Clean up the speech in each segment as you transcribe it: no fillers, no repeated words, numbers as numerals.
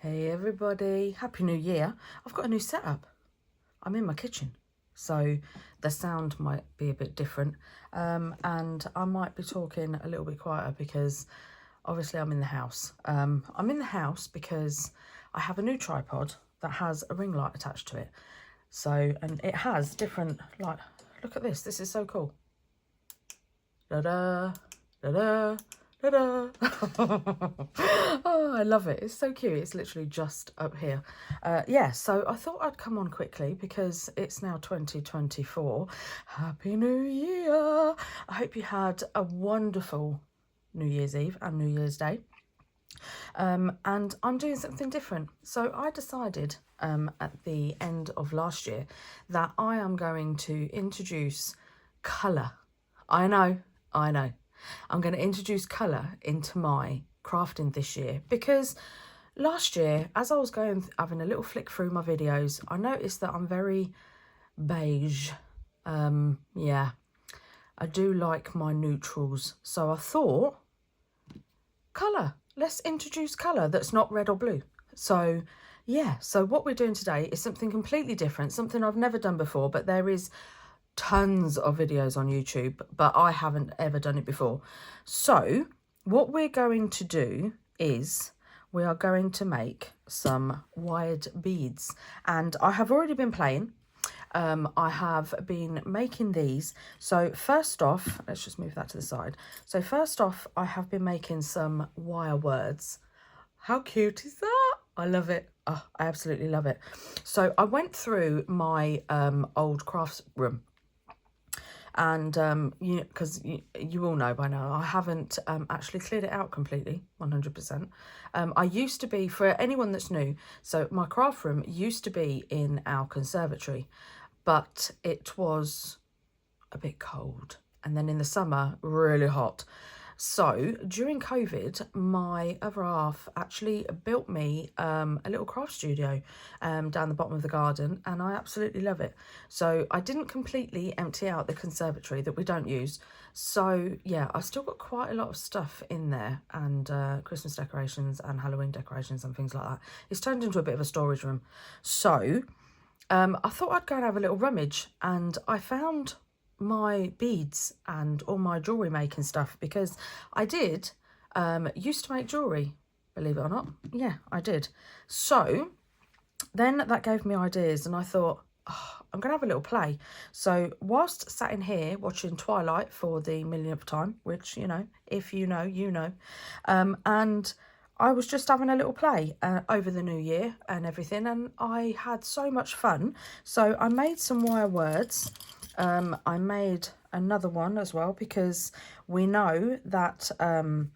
Hey everybody, Happy New Year. I've got a new setup. I'm in my kitchen, so the sound might be a bit different, and I might be talking a little bit quieter because obviously I'm in the house. I'm in the house because I have a new tripod that has a ring light attached to it. So, and it has different, like, look at this. This is so cool. Da-da, da-da. Ta-da! Oh, I love it. It's so cute. It's literally just up here. Yeah, so I thought I'd come on quickly because it's now 2024. Happy New Year! I hope you had a wonderful New Year's Eve and New Year's Day. And I'm doing something different. So I decided at the end of last year that I am going to introduce colour. I know. I'm going to introduce colour into my crafting this year because last year, as I was having a little flick through my videos, I noticed that I'm very beige. Yeah, I do like my neutrals. So I thought, colour, let's introduce colour that's not red or blue. So yeah, so what we're doing today is something completely different, something I've never done before, but there is tons of videos on YouTube, but I haven't ever done it before. So what we're going to do is we are going to make some wired beads, and I have already been playing. I have been making these. So first off, let's just move that to the side. So first off, I have been making some wire words. How cute is that? I love it. Oh, I absolutely love it. So I went through my old crafts room, and because you all know by now, I haven't actually cleared it out completely 100%. I used to be, for anyone that's new, so my craft room used to be in our conservatory, but it was a bit cold, and then in the summer really hot. So during COVID, my other half actually built me a little craft studio down the bottom of the garden, and I absolutely love it. So I didn't completely empty out the conservatory that we don't use. So yeah, I've still got quite a lot of stuff in there, and Christmas decorations and Halloween decorations and things like that. It's turned into a bit of a storage room. So I thought I'd go and have a little rummage, and I found my beads and all my jewellery making stuff, because I did used to make jewellery, believe it or not. Yeah, I did. So then that gave me ideas, and I thought, oh, I'm gonna have a little play. So whilst sat in here watching Twilight for the millionth time, which, you know, if you know, you know, and I was just having a little play over the new year and everything, and I had so much fun. So I made some wire words. I made another one as well, because we know that the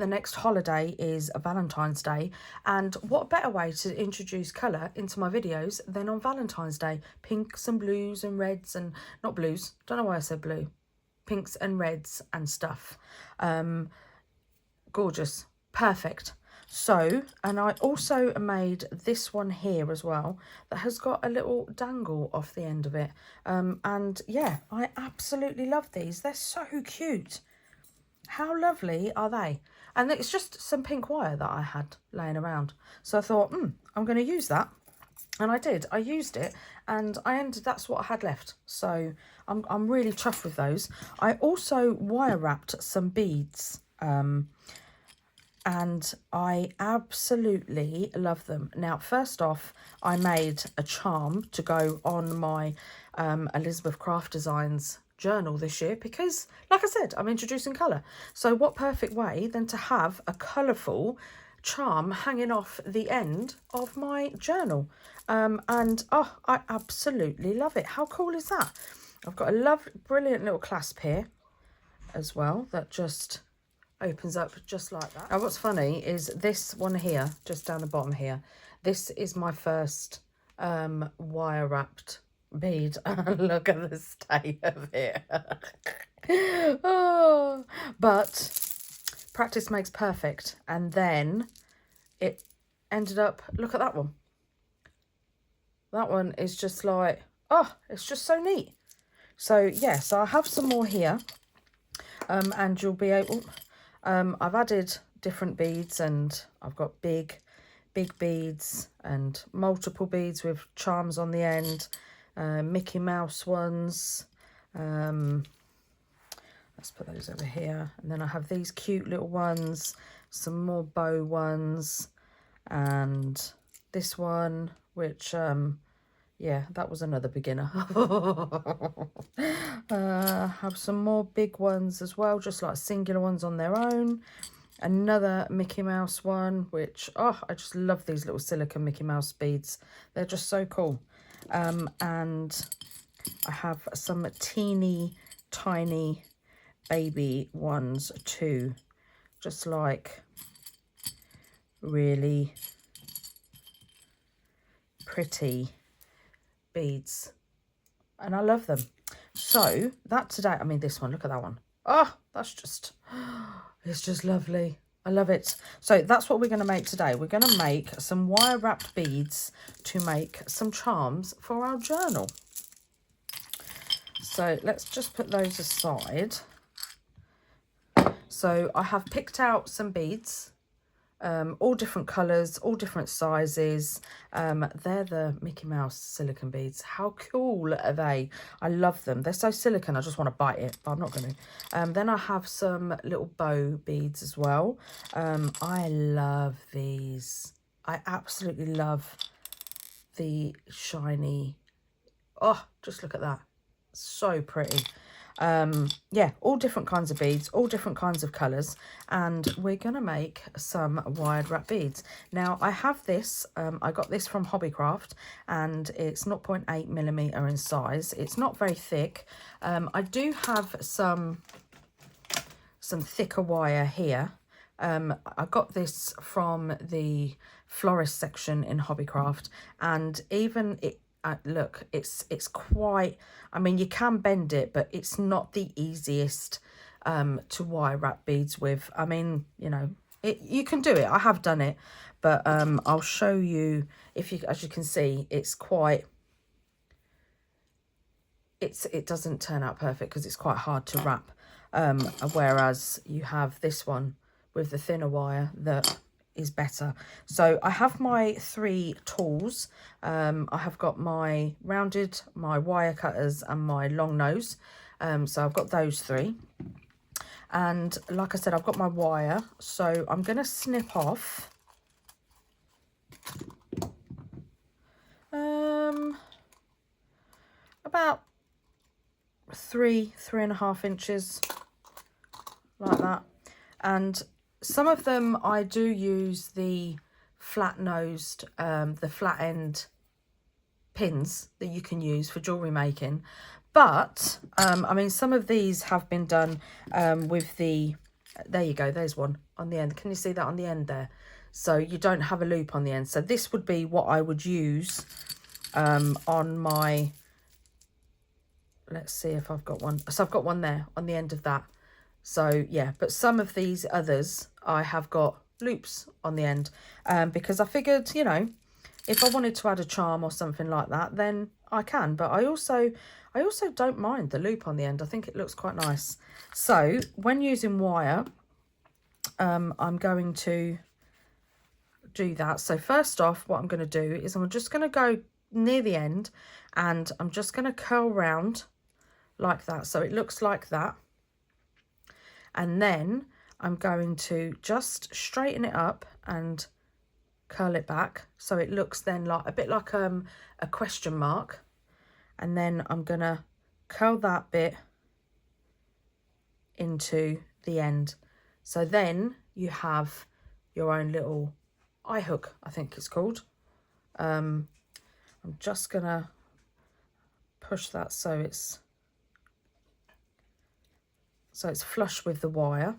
next holiday is Valentine's Day, and what better way to introduce colour into my videos than on Valentine's Day? Pinks and blues and reds, and not blues, don't know why I said blue, pinks and reds and stuff. Gorgeous, perfect. So, and I also made this one here as well that has got a little dangle off the end of it. And yeah, I absolutely love these. They're so cute. How lovely are they? And it's just some pink wire that I had laying around. So I thought, I'm going to use that. And I did. I used it, and that's what I had left. So I'm really chuffed with those. I also wire wrapped some beads. And I absolutely love them. Now, first off, I made a charm to go on my Elizabeth Craft Designs journal this year, because, like I said, I'm introducing colour. So what perfect way than to have a colourful charm hanging off the end of my journal. And oh, I absolutely love it. How cool is that? I've got a brilliant little clasp here as well that just opens up just like that. Now what's funny is this one here, just down the bottom here, this is my first wire wrapped bead. Look at the state of it. Oh, but practice makes perfect, and then it ended up, look at that one. That one is just like, oh, it's just so neat. So yeah, so I have some more here, and you'll be able, I've added different beads, and I've got big beads and multiple beads with charms on the end, Mickey Mouse ones. Let's put those over here. And then I have these cute little ones, some more bow ones, and this one, which, yeah, that was another beginner. Have some more big ones as well, just like singular ones on their own. Another Mickey Mouse one, which, oh, I just love these little silicone Mickey Mouse beads. They're just so cool. And I have some teeny tiny baby ones too, just like really pretty beads, and I love them. So that today, I mean, this one, look at that one. Oh, that's just, it's just lovely. I love it. So that's what we're going to make today. We're going to make some wire wrapped beads to make some charms for our journal. So let's just put those aside. So I have picked out some beads, all different colours, all different sizes. They're the Mickey Mouse silicone beads. How cool are they? I love them. They're so silicone, I just want to bite it, but I'm not going to. Then I have some little bow beads as well. I love these. I absolutely love the shiny. Oh, just look at that. So pretty. Yeah, all different kinds of beads, all different kinds of colours, and we're going to make some wired wrap beads. Now, I have this, I got this from Hobbycraft, and it's 0.8mm in size. It's not very thick. I do have some thicker wire here. I got this from the florist section in Hobbycraft, and even it, look, it's quite, I mean, you can bend it, but it's not the easiest to wire wrap beads with. I mean, you know, you can do it. I have done it, but I'll show you. If you, as you can see, it's quite, it doesn't turn out perfect because it's quite hard to wrap. Whereas you have this one with the thinner wire that is better. So I have my 3 tools. I have got my rounded, my wire cutters, and my long nose. So I've got those 3. And like I said, I've got my wire. So I'm going to snip off about 3.5 inches, like that. And some of them I do use the flat-nosed, the flat end pins that you can use for jewellery making. But, I mean, some of these have been done with the, there you go, there's one on the end. Can you see that on the end there? So you don't have a loop on the end. So this would be what I would use on my, let's see if I've got one. So I've got one there on the end of that. So yeah, but some of these others I have got loops on the end, because I figured, you know, if I wanted to add a charm or something like that, then I can. But I also don't mind the loop on the end. I think it looks quite nice. So when using wire, I'm going to do that. So first off, what I'm going to do is I'm just going to go near the end, and I'm just going to curl round like that, so it looks like that. And then I'm going to just straighten it up and curl it back, so it looks then like a bit like a question mark. And then I'm gonna curl that bit into the end, so then you have your own little eye hook, I think it's called. I'm just gonna push that so it's flush with the wire.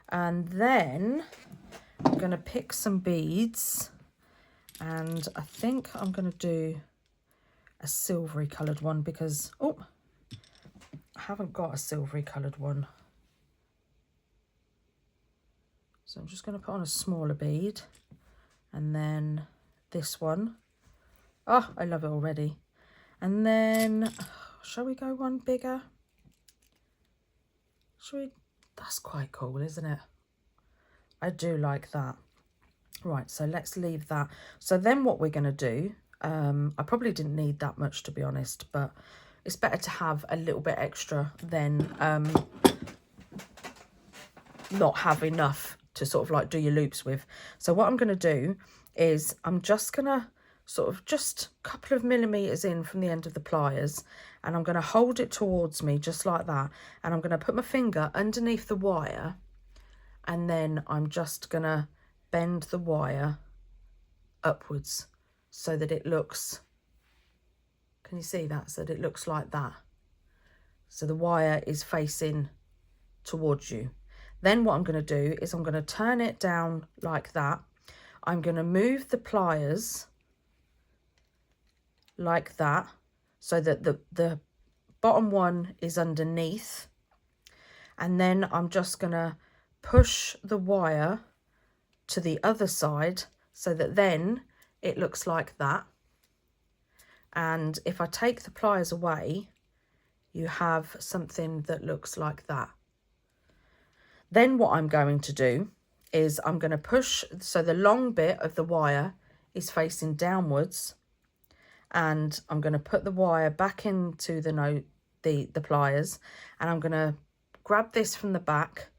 And then I'm going to pick some beads, and I think I'm going to do a silvery coloured one because, oh, I haven't got a silvery coloured one. So I'm just going to put on a smaller bead, and then this one. Oh, I love it already. And then, shall we go one bigger? Should we? That's quite cool, isn't it? I do like that. Right, so let's leave that. So then what we're going to do, I probably didn't need that much, to be honest, but it's better to have a little bit extra than not have enough to sort of like do your loops with. So what I'm going to do is I'm just going to sort of just a couple of millimeters in from the end of the pliers, and I'm going to hold it towards me just like that, and I'm going to put my finger underneath the wire, and then I'm just going to bend the wire upwards so that it looks, can you see that, so that it looks like that, so the wire is facing towards you. Then what I'm going to do is I'm going to turn it down like that. I'm going to move the pliers like that so that the bottom one is underneath, and then I'm just going to push the wire to the other side so that then it looks like that. And if I take the pliers away, you have something that looks like that. Then what I'm going to do is I'm going to push, so the long bit of the wire is facing downwards, and I'm going to put the wire back into the pliers, and I'm going to grab this from the back,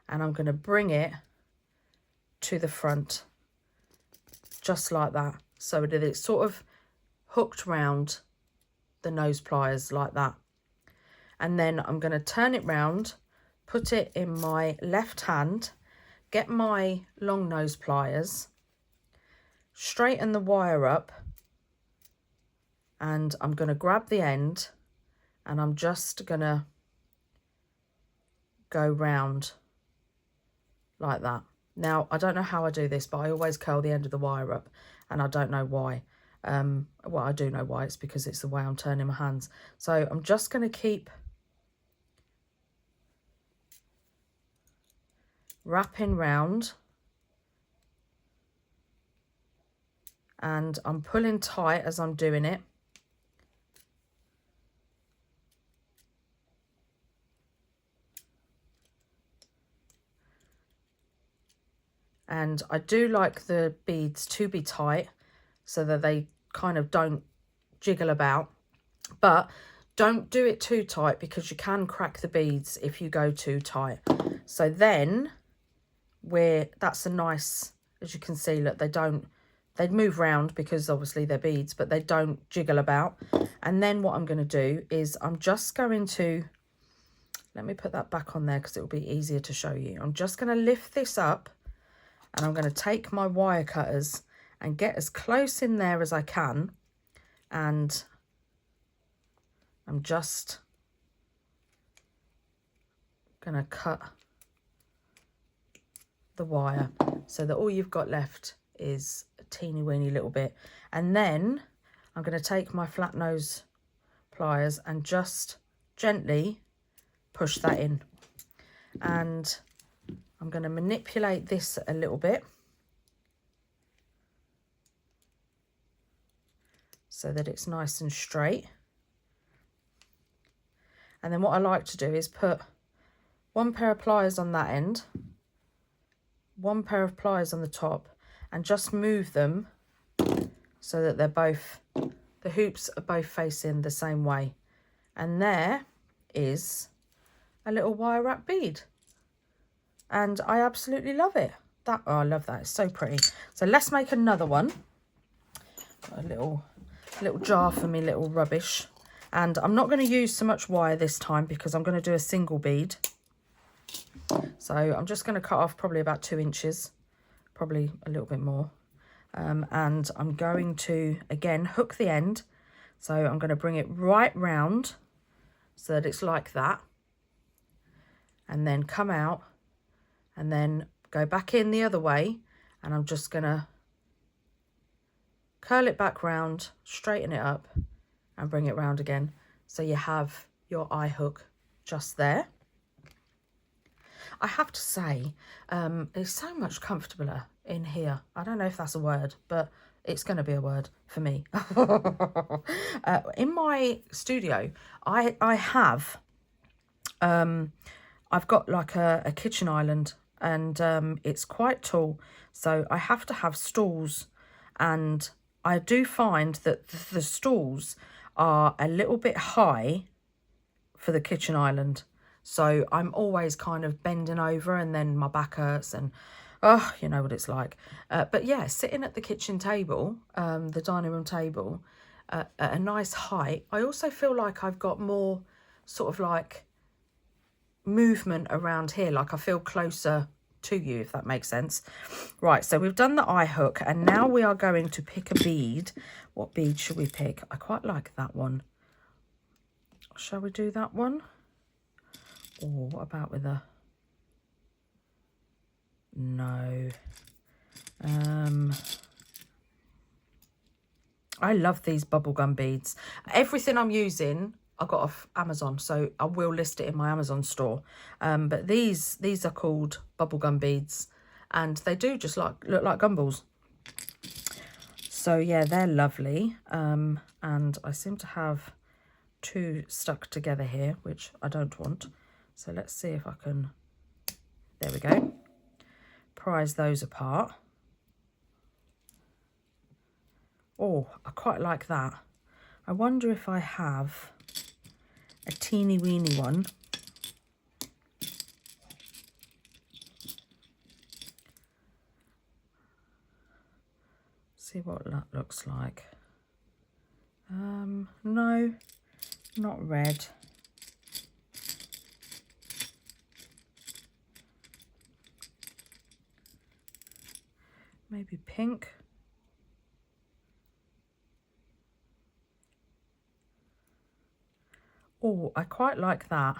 and I'm going to bring it to the front, just like that, so that it's sort of hooked round the nose pliers like that. And then I'm going to turn it round, put it in my left hand, get my long nose pliers, straighten the wire up, and I'm going to grab the end, and I'm just going to go round like that. Now, I don't know how I do this, but I always curl the end of the wire up, and I don't know why. Well, I do know why. It's because it's the way I'm turning my hands. So I'm just going to keep wrapping round, and I'm pulling tight as I'm doing it. And I do like the beads to be tight so that they kind of don't jiggle about, but don't do it too tight because you can crack the beads if you go too tight. So then that's a nice, as you can see, look, they move round because obviously they're beads, but they don't jiggle about. And then what I'm going to do is I'm just going to, let me put that back on there because it will be easier to show you. I'm just going to lift this up, and I'm going to take my wire cutters and get as close in there as I can, and I'm just going to cut the wire so that all you've got left is a teeny weeny little bit. And then I'm going to take my flat nose pliers and just gently push that in, and I'm going to manipulate this a little bit so that it's nice and straight. And then what I like to do is put one pair of pliers on that end, one pair of pliers on the top, and just move them so that they're both, the hoops are both facing the same way. And there is a little wire wrap bead. And I absolutely love it. Oh, I love that. It's so pretty. So let's make another one. Got a little jar for me little rubbish. And I'm not going to use so much wire this time because I'm going to do a single bead. So I'm just going to cut off probably about 2 inches, probably a little bit more. And I'm going to, again, hook the end. So I'm going to bring it right round so that it's like that. And then come out and then go back in the other way. And I'm just going to curl it back round, straighten it up, and bring it round again. So you have your eye hook just there. I have to say, it's so much comfortabler in here. I don't know if that's a word, but it's going to be a word for me. In my studio, I have, I've got like a kitchen island and it's quite tall, so I have to have stalls, and I do find that the stalls are a little bit high for the kitchen island, so I'm always kind of bending over, and then my back hurts, and oh, you know what it's like. But yeah, sitting at the kitchen table, the dining room table, at a nice height, I also feel like I've got more sort of like movement around here, like I feel closer to you, if that makes sense. Right, so we've done the eye hook, and now we are going to pick a bead. What bead should we pick? I quite like that one. Shall we do that one? Or what about with a... No. I love these bubblegum beads. Everything I'm using I got off Amazon, so I will list it in my Amazon store. But these are called bubblegum beads, and they do just look like gumballs. So yeah, they're lovely. And I seem to have 2 stuck together here, which I don't want. So let's see if I can, there we go, prise those apart. Oh, I quite like that. I wonder if I have a teeny weeny one. See what that looks like. No, not red. Maybe pink. Oh, I quite like that.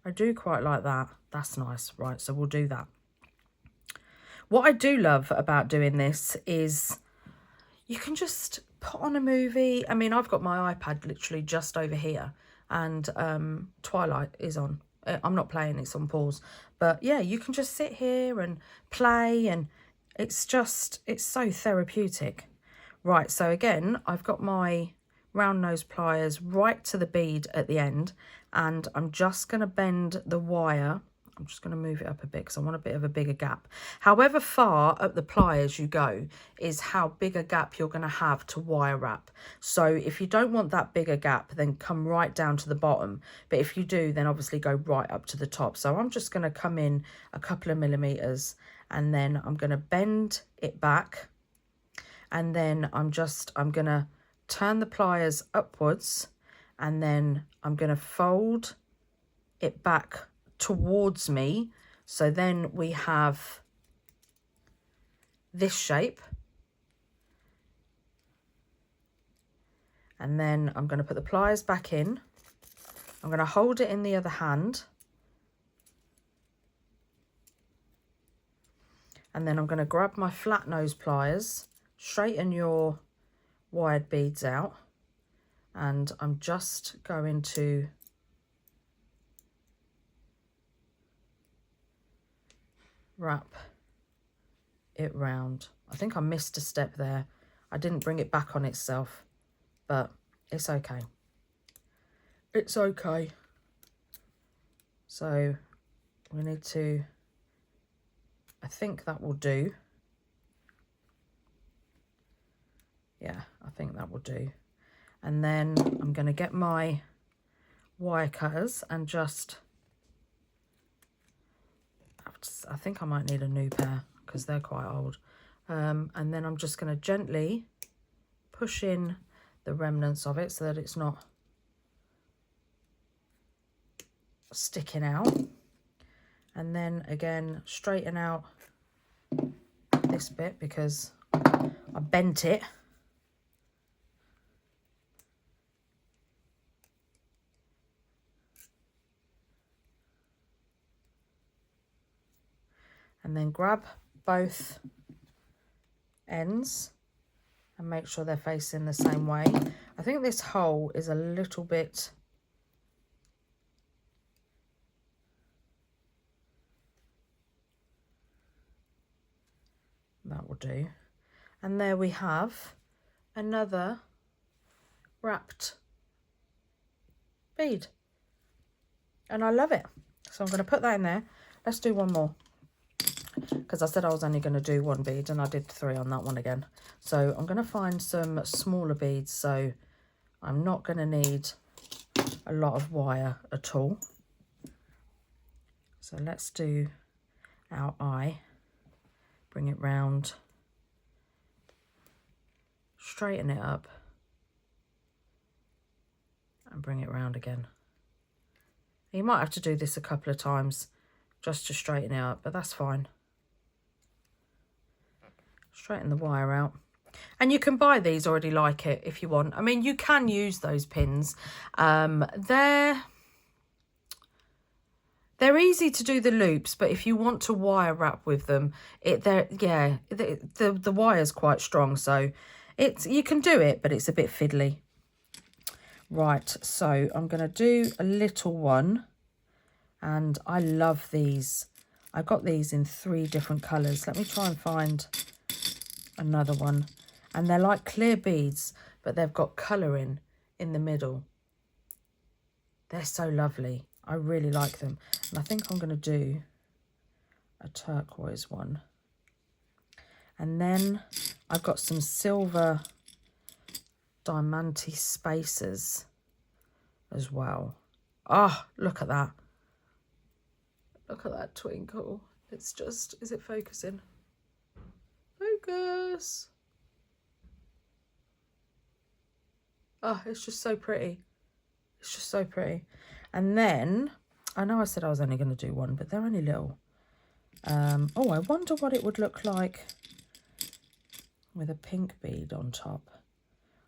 I do quite like that. That's nice. Right, so we'll do that. What I do love about doing this is you can just put on a movie. I mean, I've got my iPad literally just over here, and Twilight is on. I'm not playing, it's on pause. But yeah, you can just sit here and play, and it's so therapeutic. Right, so again, I've got my round nose pliers right to the bead at the end, and I'm just going to bend the wire. I'm just going to move it up a bit because I want a bit of a bigger gap. However far up the pliers you go is how big a gap you're going to have to wire wrap. So if you don't want that bigger gap, then come right down to the bottom. But if you do, then obviously go right up to the top. So I'm just going to come in a couple of millimeters, and then I'm going to bend it back. And then I'm going to turn the pliers upwards, and then I'm going to fold it back towards me. So then we have this shape. And then I'm going to put the pliers back in. I'm going to hold it in the other hand. And then I'm going to grab my flat nose pliers, straighten your wired beads out, and I'm just going to wrap it round. I think I missed a step there. I didn't bring it back on itself, but it's okay. It's okay. So we need to, I think that will do. Yeah, I think that will do. And then I'm going to get my wire cutters and just, I think I might need a new pair because they're quite old. And then I'm just going to gently push in the remnants of it so that it's not sticking out. And then again, straighten out this bit because I bent it. And then grab both ends and make sure they're facing the same way. I think this hole is a little bit that will do. And there we have another wrapped bead, and I love it. So I'm going to put that in there. Let's do one more. because I said I was only going to do 1 bead and I did 3 on that one again. So I'm going to find some smaller beads, so I'm not going to need a lot of wire at all. So let's do our eye, bring it round, straighten it up and bring it round again. You might have to do this a couple of times just to straighten it up, but that's fine. Straighten the wire out. And you can buy these already like it if you want. I mean, you can use those pins. They're easy to do the loops, but if you want to wire wrap with them, the wire's quite strong, so you can do it, but it's a bit fiddly. Right, so I'm going to do a little one, and I love these. I got these in 3 different colours. Let me try and find another one. And they're like clear beads, but they've got colouring in the middle. They're so lovely. I really like them. And I think I'm going to do a turquoise one. And then I've got some silver diamante spacers as well. Oh, look at that. Look at that twinkle. It's just, is it focusing? Focus. Oh, it's just so pretty. It's just so pretty. And then, I know I said I was only going to do 1, but they're only little. Oh, I wonder what it would look like with a pink bead on top.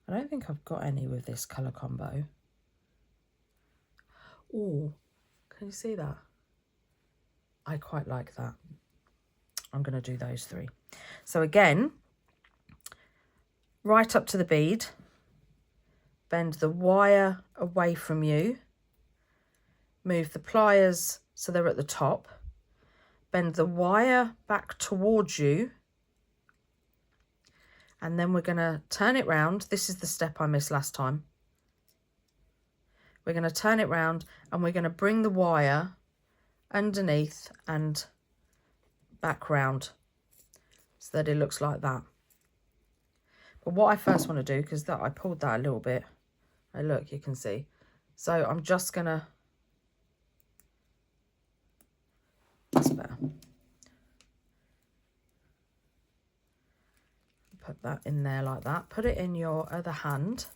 I don't think I've got any with this colour combo. Oh, can you see that? I quite like that. I'm going to do those 3. So again, right up to the bead, bend the wire away from you, move the pliers so they're at the top, bend the wire back towards you, and then we're going to turn it round. This is the step I missed last time. We're going to turn it round and we're going to bring the wire underneath and back round so that it looks like that. But what I first want to do, because I pulled that a little bit. Oh, look, you can see. So I'm just going to, that's better. Put that in there like that. Put it in your other hand.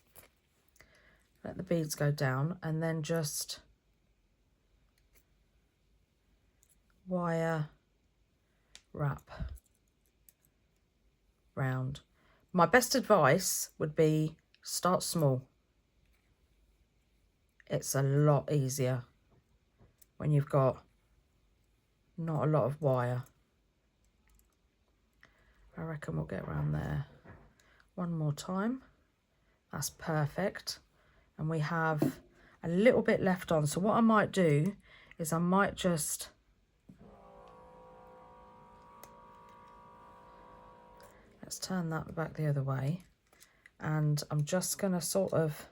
Let the beads go down and then just wire wrap round. My best advice would be start small. It's a lot easier when you've got not a lot of wire. I reckon we'll get around there. 1 more time. That's perfect. And we have a little bit left on. So what I might do is I might just let's turn that back the other way. And I'm just going to sort of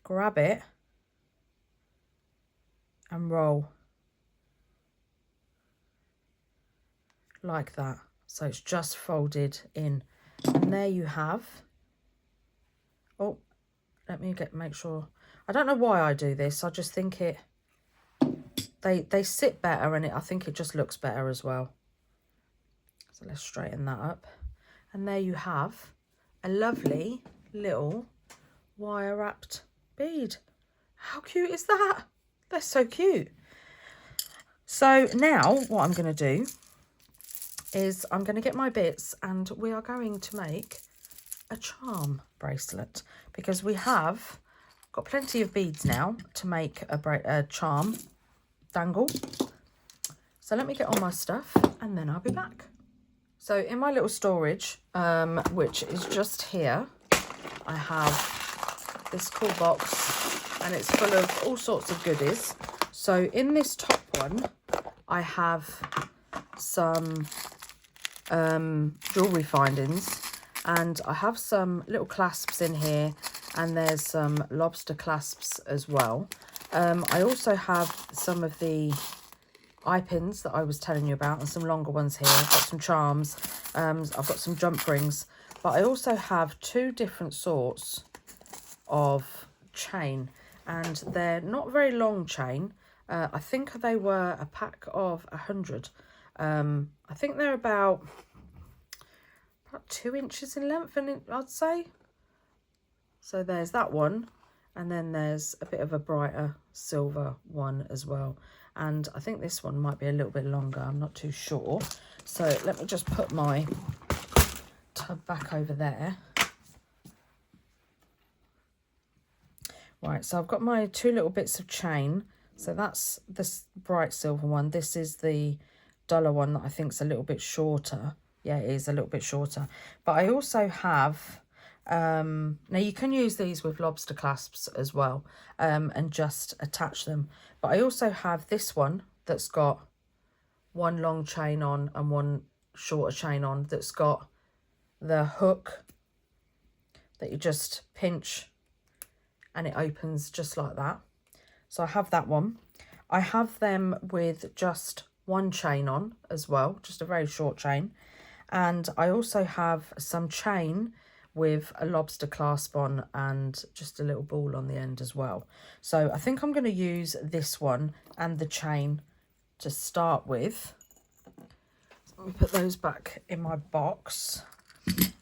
grab it and roll like that. So it's just folded in. And there you have. Oh, let me make sure. I don't know why I do this. I just think they sit better, and I think it just looks better as well. So let's straighten that up. And there you have a lovely little wire wrapped bead. How cute is that? They're so cute. So now what I'm going to do is I'm going to get my bits and we are going to make a charm bracelet, because we have got plenty of beads now to make a charm dangle. So let me get all my stuff and then I'll be back. So in my little storage, which is just here, I have this cool box and it's full of all sorts of goodies. So in this top one, I have some jewellery findings, and I have some little clasps in here, and there's some lobster clasps as well. I also have some of the eye pins that I was telling you about, and some longer ones here. I've got some charms. I've got some jump rings, but I also have 2 different sorts of chain, and they're not very long chain. I think they were a pack of 100. I think they're about 2 inches in length, and I'd say. So there's that one, and then there's a bit of a brighter silver one as well. And I think this one might be a little bit longer. I'm not too sure. So let me just put my tub back over there. Right, so I've got my 2 little bits of chain. So that's this bright silver one. This is the duller one that I think is a little bit shorter. Yeah, it is a little bit shorter. But I also have, now you can use these with lobster clasps as well, and just attach them. But I also have this one that's got 1 long chain on and 1 shorter chain on, that's got the hook that you just pinch and it opens just like that. So I have that one. I have them with just 1 chain on as well, just a very short chain. And I also have some chain with a lobster clasp on and just a little ball on the end as well. So I think I'm going to use this one and the chain to start with. So let me put those back in my box.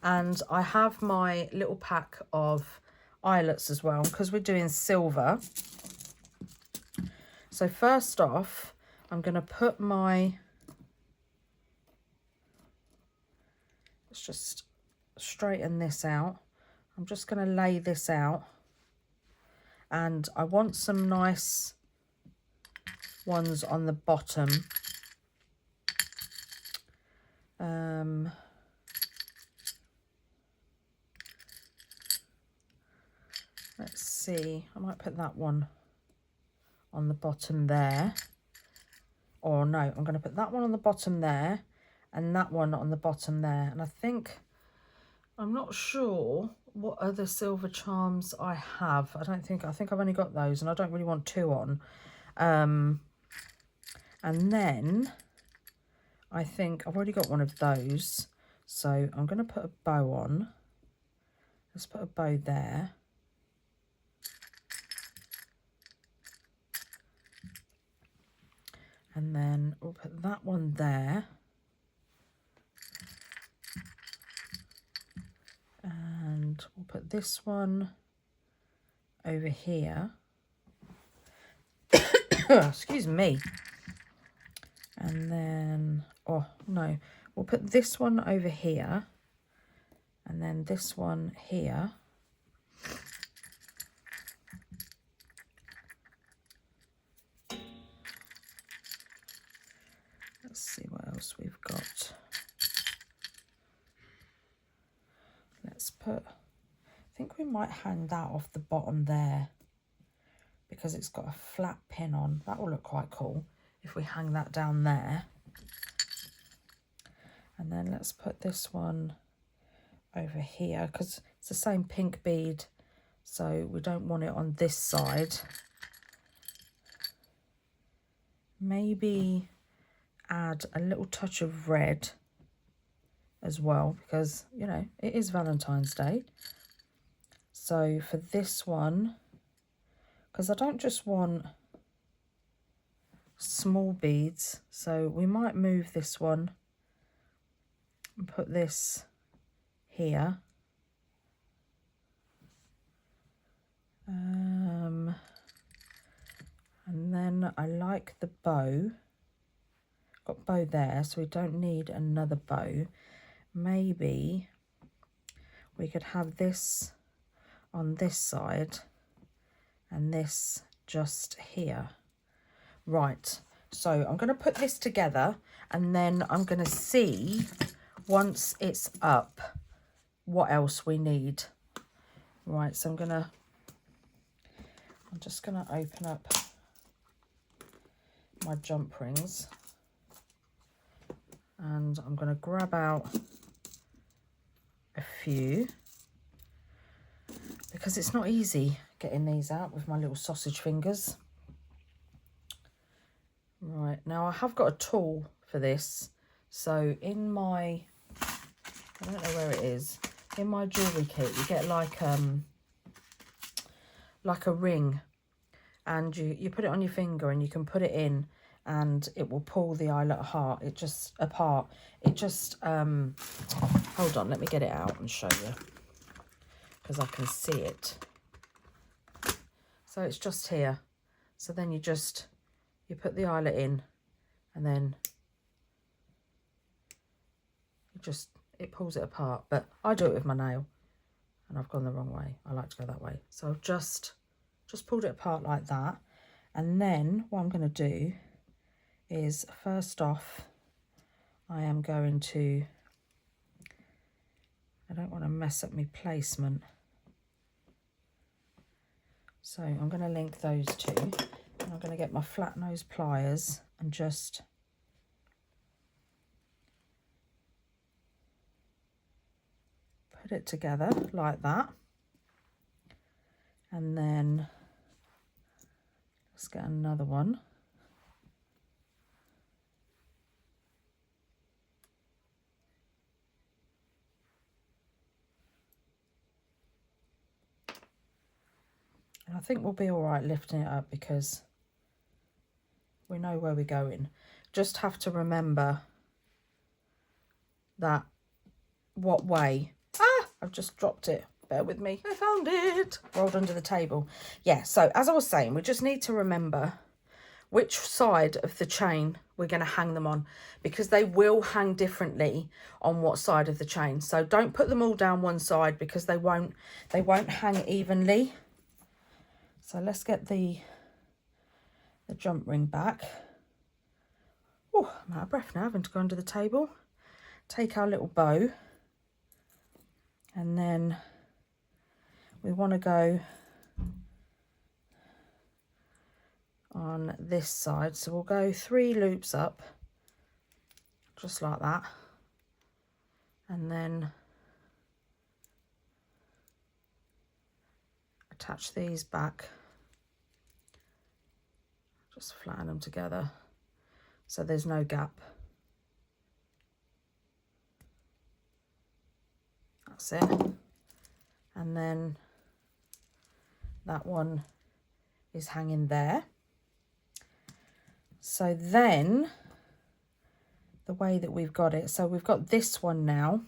And I have my little pack of eyelets as well, because we're doing silver. So first off, I'm going to put my, let's just straighten this out. I'm just going to lay this out, and I want some nice ones on the bottom. Let's see, I might put that one on the bottom there. Or no, I'm going to put that one on the bottom there and that one on the bottom there. And I think, I'm not sure what other silver charms I have. I think I've only got those, and I don't really want 2 on. And then I think I've already got one of those. So I'm going to put a bow on. Let's put a bow there. And then we'll put that one there. And we'll put this one over here. Excuse me. And then, oh no, we'll put this one over here. And then this one here. Let's see what else we've got. Let's put, I think we might hang that off the bottom there, because it's got a flat pin on. That will look quite cool if we hang that down there. And then let's put this one over here, because it's the same pink bead, so we don't want it on this side. Maybe add a little touch of red as well, because, you know, it is Valentine's Day. So for this one, because I don't just want small beads, so we might move this one and put this here. And then I like the bow. Got bow there, so we don't need another bow. Maybe we could have this on this side and this just here. Right, so I'm going to put this together, and then I'm going to see, once it's up, what else we need. Right, so I'm just going to open up my jump rings. And I'm going to grab out a few, because it's not easy getting these out with my little sausage fingers. Right, now I have got a tool for this. So in my, I don't know where it is, in my jewellery kit you get like a ring, and you put it on your finger and you can put it in and it will pull the eyelet apart. It just, hold on, let me get it out and show you because I can see it. So it's just here. So then you put the eyelet in and then it pulls it apart. But I do it with my nail and I've gone the wrong way. I like to go that way. So I've just pulled it apart like that. And then what I'm going to do is, first off, I am going to, I don't want to mess up my placement. So I'm going to link those two. And I'm going to get my flat nose pliers and just put it together like that. And then let's get another one. And I think we'll be all right lifting it up because we know where we're going. Just have to remember that what way. I've just dropped it. Bear with me. I found it. Rolled under the table. Yeah, so as I was saying, we just need to remember which side of the chain we're going to hang them on, because they will hang differently on what side of the chain. So don't put them all down one side because they won't hang evenly. So let's get the jump ring back. Oh, I'm out of breath now, having to go under the table. Take our little bow, and then we want to go on this side. So we'll go 3 loops up, just like that. And then attach these back. Just flatten them together so there's no gap. That's it. And then that one is hanging there. So then the way that we've got it, so we've got this one now.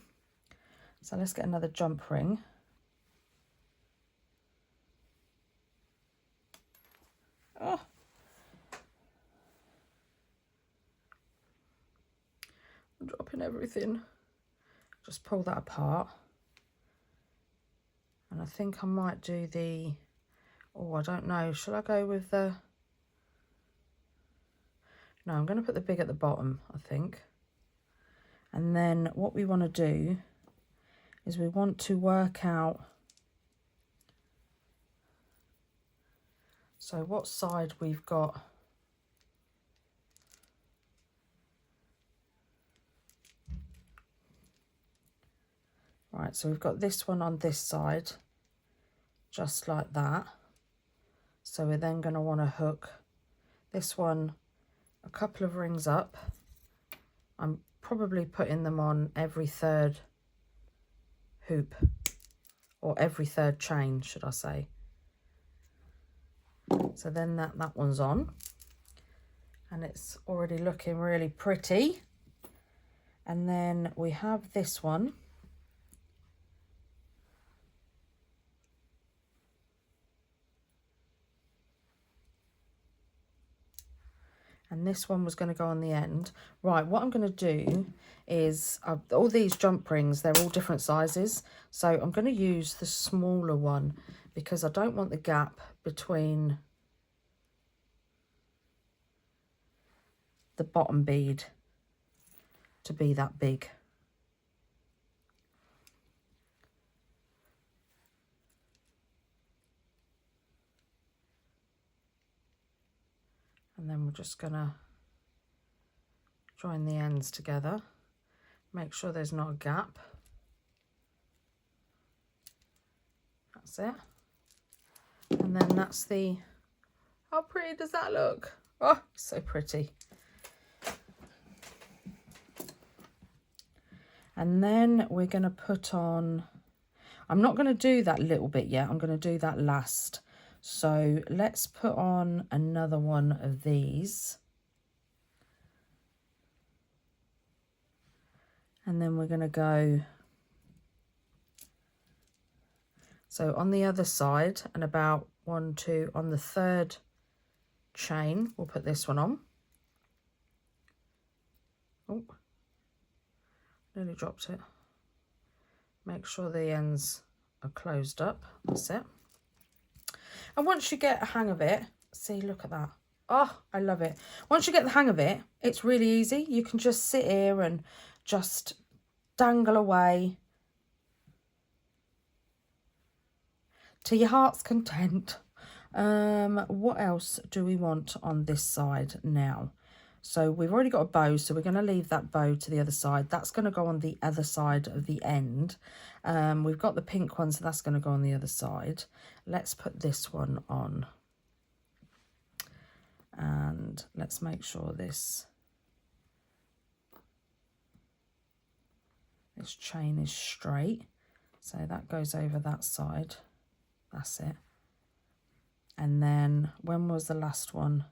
So let's get another jump ring. Oh. I'm dropping everything. Just pull that apart. And I think I might do the, oh, I don't know. Should I go with the, no, I'm going to put the big at the bottom, I think. And then what we want to do is we want to work out, so what side we've got. Right, so we've got this one on this side, just like that. So we're then going to want to hook this one a couple of rings up. I'm probably putting them on every 3rd hoop, or every 3rd chain, should I say. So then that one's on, and it's already looking really pretty. And then we have this one. And this one was going to go on the end. Right, what I'm going to do is, all these jump rings, they're all different sizes. So I'm going to use the smaller one because I don't want the gap between the bottom bead to be that big. And then we're just going to join the ends together. Make sure there's not a gap. That's it. And then that's the, how pretty does that look? Oh, so pretty. And then we're going to put on, I'm not going to do that little bit yet. I'm going to do that last. So let's put on another one of these. And then we're going to go, so on the other side, and about 1, 2, on the third chain, we'll put this one on. Oh, nearly dropped it. Make sure the ends are closed up. That's it. And once you get a hang of it, see, look at that. Oh, I love it. Once you get the hang of it, it's really easy. You can just sit here and just dangle away to your heart's content. What else do we want on this side now? So we've already got a bow, so we're going to leave that bow to the other side. That's going to go on the other side of the end. We've got the pink one, so that's going to go on the other side. Let's put this one on. And let's make sure this chain is straight. So that goes over that side. That's it. And then when was the last one?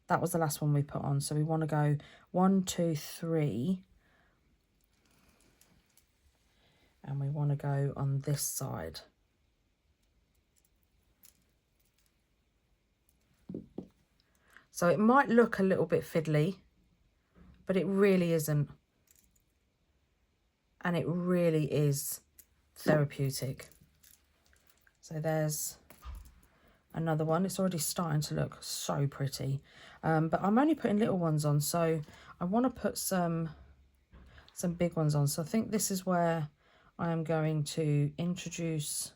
That was the last one we put on. So we want to go 1, 2, 3. And we want to go on this side. So it might look a little bit fiddly, but it really isn't. And it really is therapeutic. So there's another one. It's already starting to look so pretty. But I'm only putting little ones on, so I want to put some big ones on. So I think this is where I am going to introduce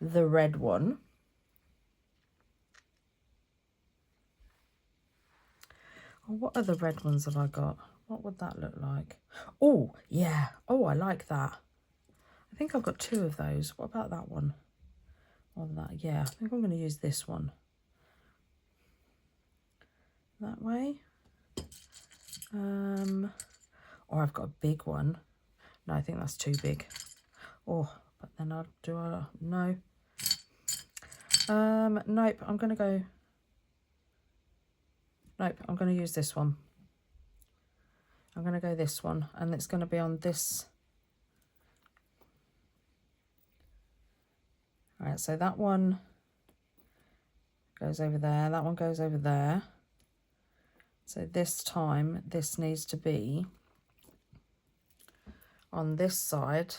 the red one. Oh, what other red ones have I got? What would that look like? Oh, yeah. Oh, I like that. I think I've got 2 of those. What about that one? Or that? Yeah, I think I'm going to use this one. That way. Or I've got a big one. No, I think that's too big. Oh, but then no. Nope, I'm going to go. Nope, I'm going to use this one. I'm going to go this one, and it's going to be on this. All right, so that one goes over there. That one goes over there. So this time, this needs to be on this side.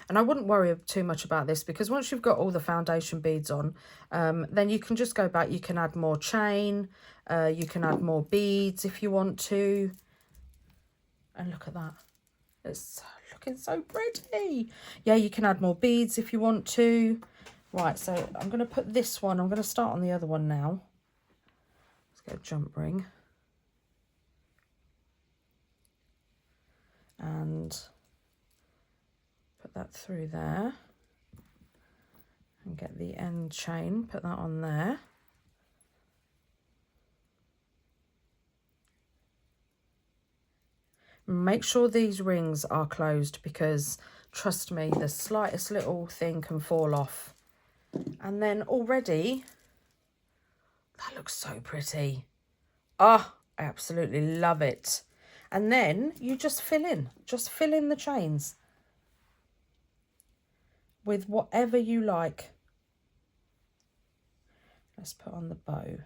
And I wouldn't worry too much about this, because once you've got all the foundation beads on, then you can just go back. You can add more chain. You can add more beads if you want to. And look at that. It's looking so pretty. Yeah, you can add more beads if you want to. Right, so I'm going to put this one. I'm going to start on the other one now. Let's get a jump ring. And put that through there. And get the end chain. Put that on there. Make sure these rings are closed, because trust me, the slightest little thing can fall off. And then already, that looks so pretty. Oh, I absolutely love it. And then you just fill in the chains with whatever you like. Let's put on the bow.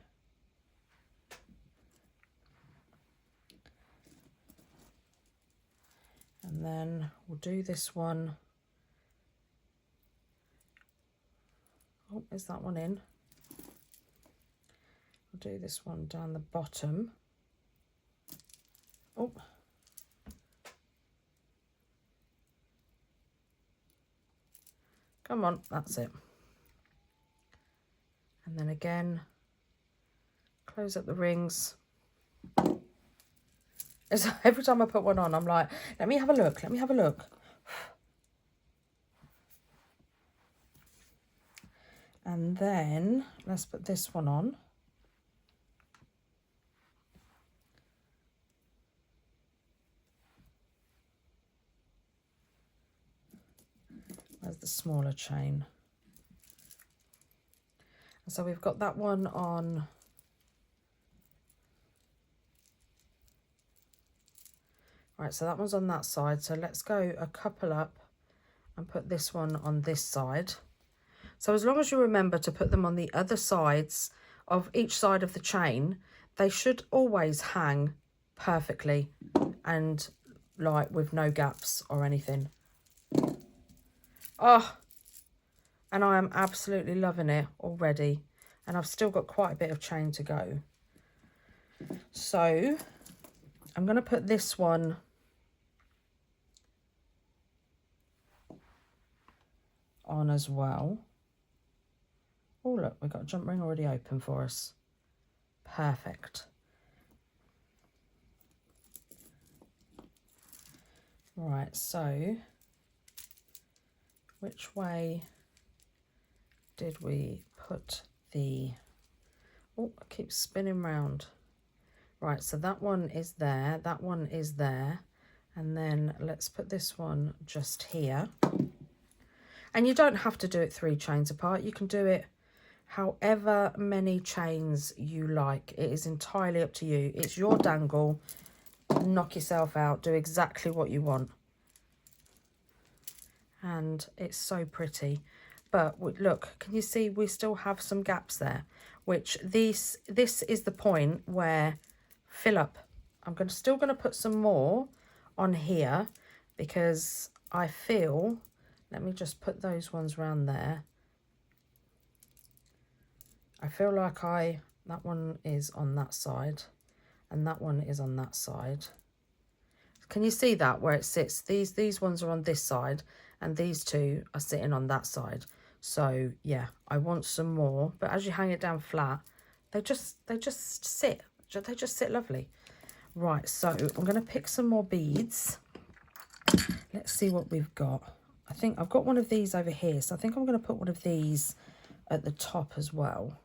And then we'll do this one. Oh, is that one in? We'll do this one down the bottom. Oh. Come on, that's it. And then again, close up the rings. Every time I put one on, I'm like, let me have a look, let me have a look. And then let's put this one on. Where's the smaller chain? And so we've got that one on. Right, so that one's on that side. So let's go a couple up and put this one on this side. So as long as you remember to put them on the other sides of each side of the chain, they should always hang perfectly and like with no gaps or anything. Oh, and I am absolutely loving it already. And I've still got quite a bit of chain to go. So I'm going to put this one on as well. Oh, look, we've got a jump ring already open for us. Perfect. Right, so which way did we put the... Oh, I keep spinning round. Right, so that one is there, that one is there. And then let's put this one just here. And you don't have to do it 3 chains apart. You can do it however many chains you like. It is entirely up to you. It's your dangle. Knock yourself out. Do exactly what you want. And it's so pretty. But look, can you see we still have some gaps there? Which this is the point where fill up. I'm still going to put some more on here because I feel... Let me just put those ones around there. I feel like that one is on that side and that one is on that side. Can you see that where it sits? These ones are on this side and these two are sitting on that side. So yeah, I want some more, but as you hang it down flat, they just sit. They just sit lovely. Right, so I'm going to pick some more beads. Let's see what we've got. I think I've got one of these over here, so I think I'm going to put one of these at the top as well.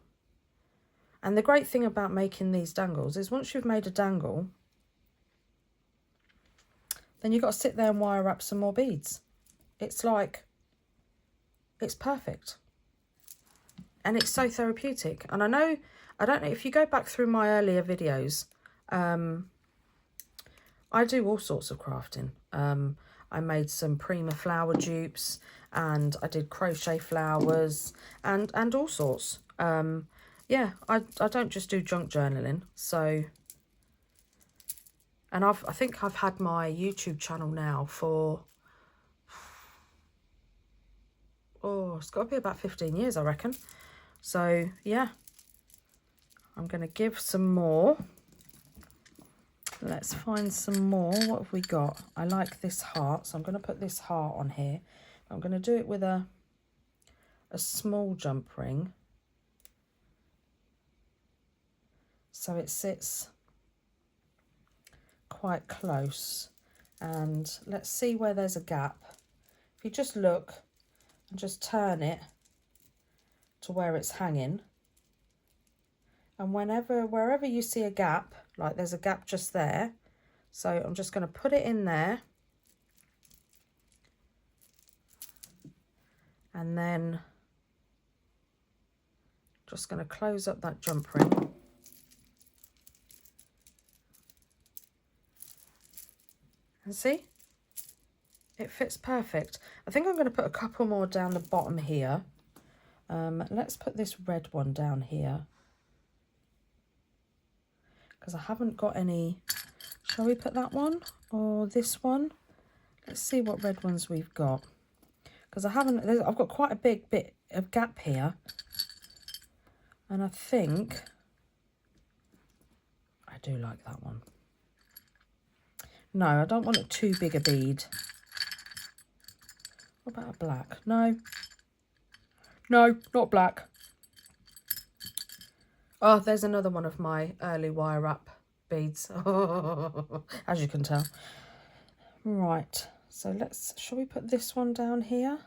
And the great thing about making these dangles is once you've made a dangle, then you've got to sit there and wire up some more beads. It's like, it's perfect. And it's so therapeutic. And I don't know, if you go back through my earlier videos, I do all sorts of crafting. I made some Prima flower dupes and I did crochet flowers and all sorts. Yeah, I don't just do junk journaling. So, and I think I've had my YouTube channel now for, oh, it's got to be about 15 years, I reckon. So, yeah, I'm going to give some more. Let's find some more. What have we got? I like this heart, so I'm going to put this heart on here. I'm going to do it with a small jump ring. So it sits quite close. And let's see where there's a gap. If you just look and just turn it to where it's hanging. And wherever you see a gap, like there's a gap just there. So I'm just going to put it in there. And then just going to close up that jump ring. And see? It fits perfect. I think I'm going to put a couple more down the bottom here. Let's put this red one down here. Because I haven't got any. Shall we put that one or this one? Let's see what red ones we've got. Because I've got quite a big bit of gap here. And I think I do like that one. No, I don't want it too big a bead. What about a black? No. No, not black. Oh, there's another one of my early wire wrap beads, as you can tell. Right, so shall we put this one down here?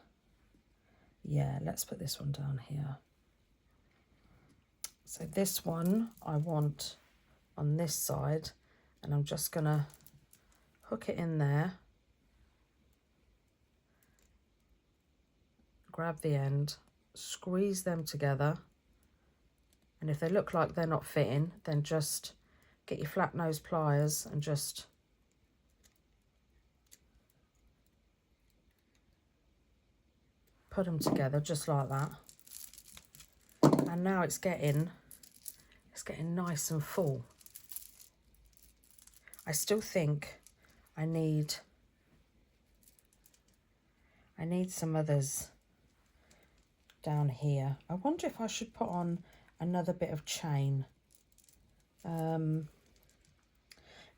Yeah, let's put this one down here. So this one I want on this side, and I'm just gonna hook it in there, grab the end, squeeze them together, and if they look like they're not fitting, then just get your flat nose pliers and just put them together just like that. And now it's getting nice and full. I still think I need some others down here. I wonder if I should put on another bit of chain.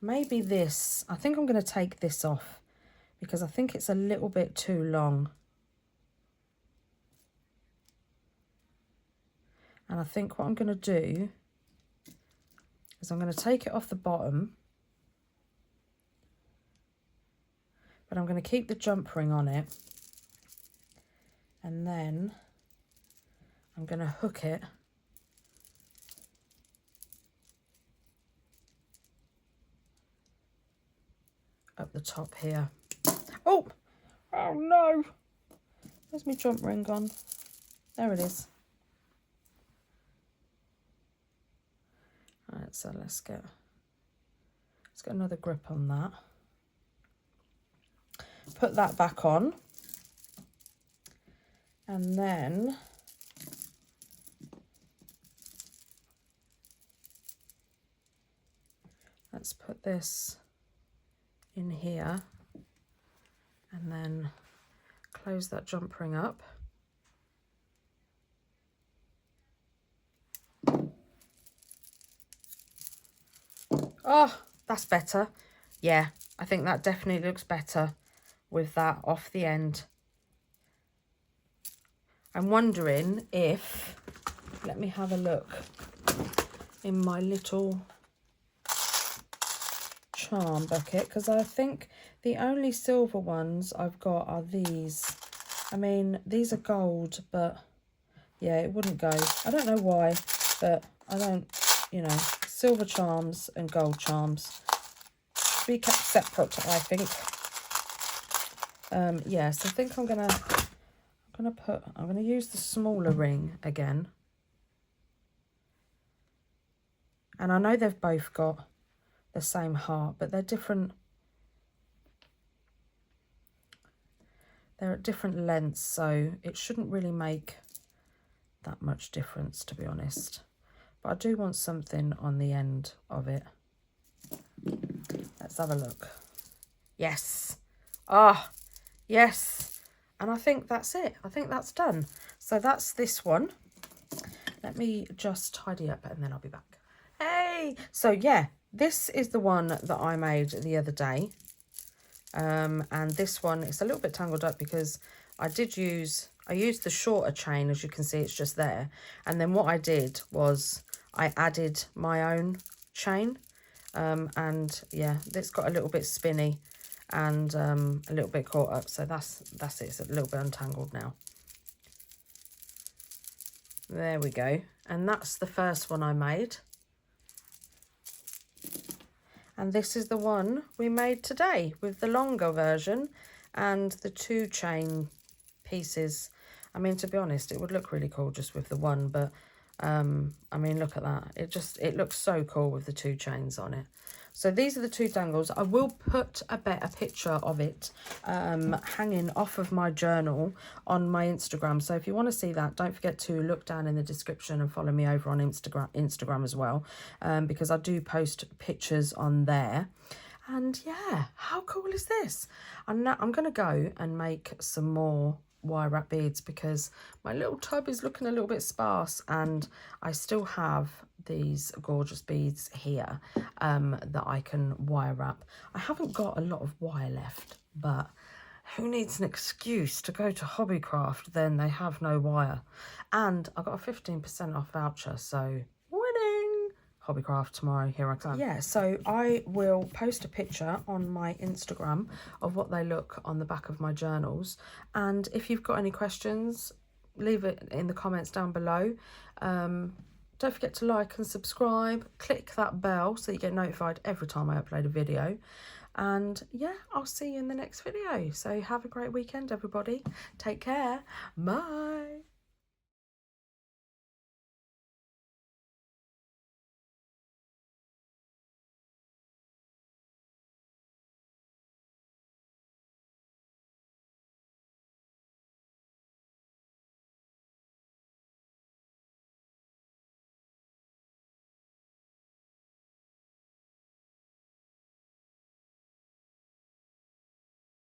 Maybe this. I think I'm going to take this off because I think it's a little bit too long. And I think what I'm going to do is I'm going to take it off the bottom, but I'm going to keep the jump ring on it, and then I'm going to hook it up the top here. Oh no, where's my jump ring gone? There it is. Right, so let's get another grip on that. Put that back on, and then let's put this in here, and then close that jump ring up. Oh, that's better. Yeah, I think that definitely looks better with that off the end. I'm wondering if, let me have a look in my little charm bucket, because I think the only silver ones I've got are these. I mean, these are gold, but yeah, it wouldn't go. I don't know why, but I don't, you know, silver charms and gold charms be kept separate, I think. Yeah, so I think I'm gonna use the smaller ring again. And I know they've both got the same heart, but they're different. They're at different lengths, so it shouldn't really make that much difference, to be honest. But I do want something on the end of it. Let's have a look. Yes. Ah, yes. And I think that's it. I think that's done. So that's this one. Let me just tidy up and then I'll be back. Hey! So yeah, this is the one that I made the other day. And this one, it's a little bit tangled up because I used the shorter chain. As you can see, it's just there. And then what I did was I added my own chain. And yeah, it's got a little bit spinny and a little bit caught up. So that's it. It's a little bit untangled now. There we go. And that's the first one I made. And this is the one we made today with the longer version and the 2 chain pieces. I mean, to be honest, it would look really cool just with the one, but I mean, look at that. It looks so cool with the 2 chains on it. So these are the 2 dangles. I will put a picture of it hanging off of my journal on my Instagram. So if you want to see that, don't forget to look down in the description and follow me over on Instagram as well, because I do post pictures on there. And yeah, how cool is this? I'm going to go and make some more wire wrap beads because my little tub is looking a little bit sparse, and I still have these gorgeous beads here that I can wire wrap. I haven't got a lot of wire left, but who needs an excuse to go to Hobbycraft then they have no wire? And I got a 15% off voucher, so winning. Hobbycraft tomorrow, here I come. Yeah, so I will post a picture on my Instagram of what they look on the back of my journals, and if you've got any questions, leave it in the comments down below. Don't forget to like and subscribe. Click that bell so you get notified every time I upload a video. And yeah, I'll see you in the next video. So have a great weekend, everybody. Take care. Bye.